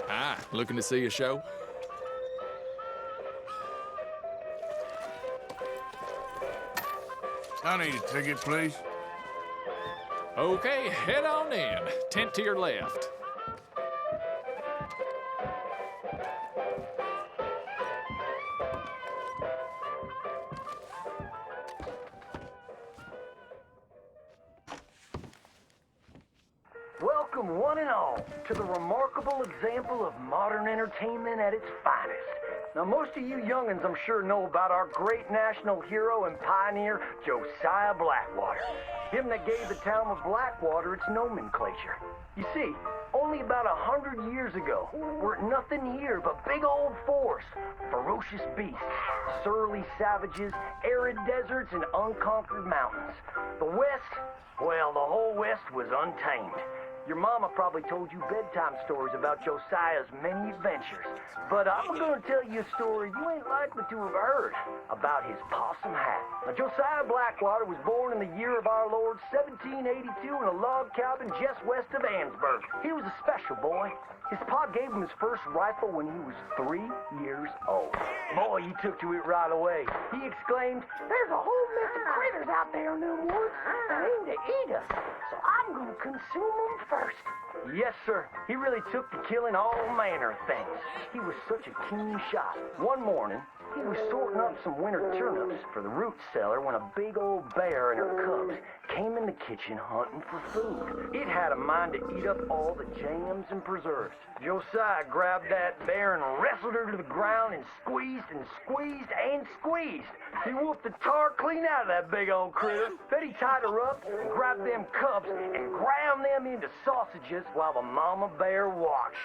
Hi, looking to see a show? I need a ticket, please. Okay, head on in. Tent to your left. Welcome, one and all, to the remarkable example of modern entertainment at its finest. Now, most of you youngins, I'm sure, know about our great national hero and pioneer, Josiah Blackwater. Him that gave the town of Blackwater its nomenclature. You see, only about 100 years ago, weren't nothing here but big old forests, ferocious beasts, surly savages, arid deserts, and unconquered mountains. The West, well, the whole West was untamed. Your mama probably told you bedtime stories about Josiah's many adventures. But I'm gonna tell you a story you ain't likely to have heard about his possum hat. Now, Josiah Blackwater was born in the year of our Lord 1782 in a log cabin just west of Ansburg. He was a special boy. His pa gave him his first rifle when he was 3 years old. Boy, he took to it right away. He exclaimed, "There's a whole mess of critters out there in the woods that aim to eat us, so I'm gonna consume them first." Yes, sir. He really took to killing all manner of things. He was such a keen shot. One morning, he was sorting up some winter turnips for the root cellar when a big old bear and her cubs came in the kitchen hunting for food. It had a mind to eat up all the jams and preserves. Josiah grabbed that bear and wrestled her to the ground and squeezed and squeezed and squeezed. He whooped the tar clean out of that big old critter. Then he tied her up and grabbed them cubs and ground them into sausages while the mama bear watched.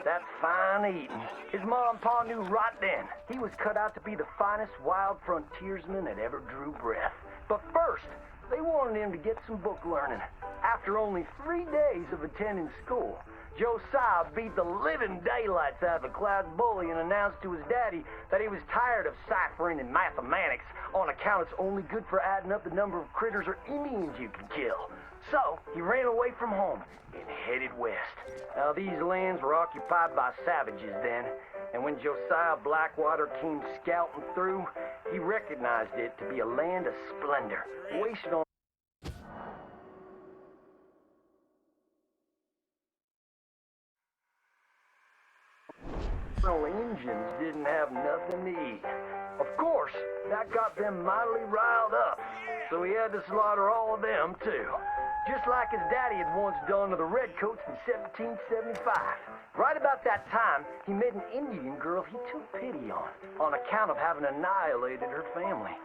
That's fine eating. His mom and pa knew right then he was cut out to be the finest wild frontiersman that ever drew breath. But first, they wanted him to get some book learning. After only 3 days of attending school, Josiah beat the living daylights out of the Cloud Bully and announced to his daddy that he was tired of ciphering and mathematics on account it's only good for adding up the number of critters or Indians you can kill. So he ran away from home and headed west. Now, these lands were occupied by savages then, and when Josiah Blackwater came scouting through, he recognized it to be a land of splendor, wasted on Indians didn't have nothing to eat. Of course, that got them mightily riled up, so he had to slaughter all of them too. Just like his daddy had once done to the Redcoats in 1775. Right about that time, he met an Indian girl he took pity on account of having annihilated her family.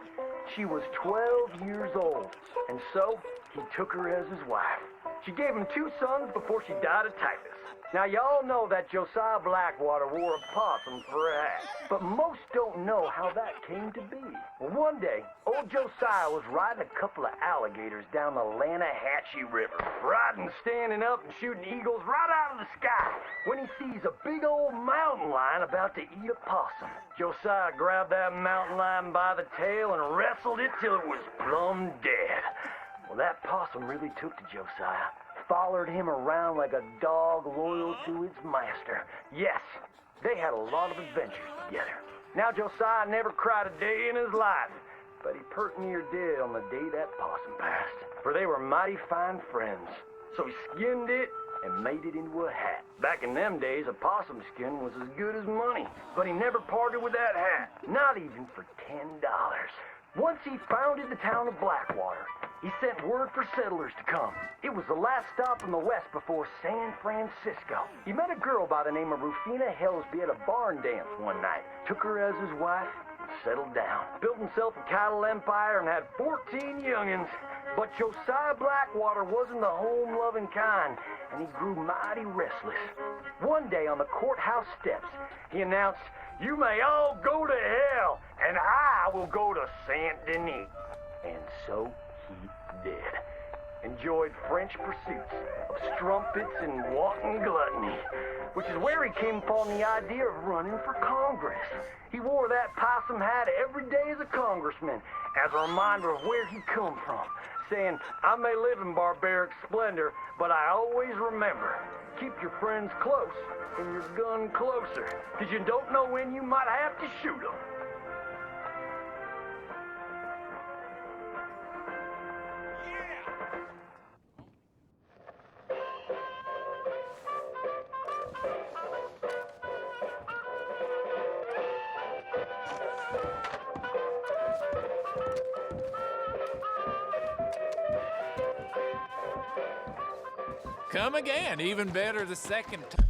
She was 12 years old, and so he took her as his wife. She gave him 2 sons before she died of typhus. Now, y'all know that Josiah Blackwater wore a possum for a hat, but most don't know how that came to be. Well, one day, old Josiah was riding a couple of alligators down the Lanahatchee River, riding, standing up, and shooting eagles right out of the sky, when he sees a big old mountain lion about to eat a possum. Josiah grabbed that mountain lion by the tail and wrestled it till it was plumb dead. Well, that possum really took to Josiah. Followed him around like a dog loyal to its master. Yes, they had a lot of adventures together. Now, Josiah never cried a day in his life, but he pert near did on the day that possum passed, for they were mighty fine friends. So he skinned it and made it into a hat. Back in them days, a possum skin was as good as money, but he never parted with that hat, not even for $10. Once he founded the town of Blackwater, he sent word for settlers to come. It was the last stop in the west before San Francisco. He met a girl by the name of Rufina Helsby at a barn dance one night, took her as his wife, and settled down. Built himself a cattle empire and had 14 youngins. But Josiah Blackwater wasn't the home-loving kind, and he grew mighty restless. One day on the courthouse steps, he announced, "You may all go to hell, and I will go to Saint Denis." And so he did. Enjoyed French pursuits of strumpets and wanton gluttony, which is where he came upon the idea of running for Congress. He wore that possum hat every day as a congressman, as a reminder of where he come from, saying, I may live in barbaric splendor, but I always remember, keep your friends close and your gun closer, because you don't know when you might have to shoot them. Come again, even better the second time.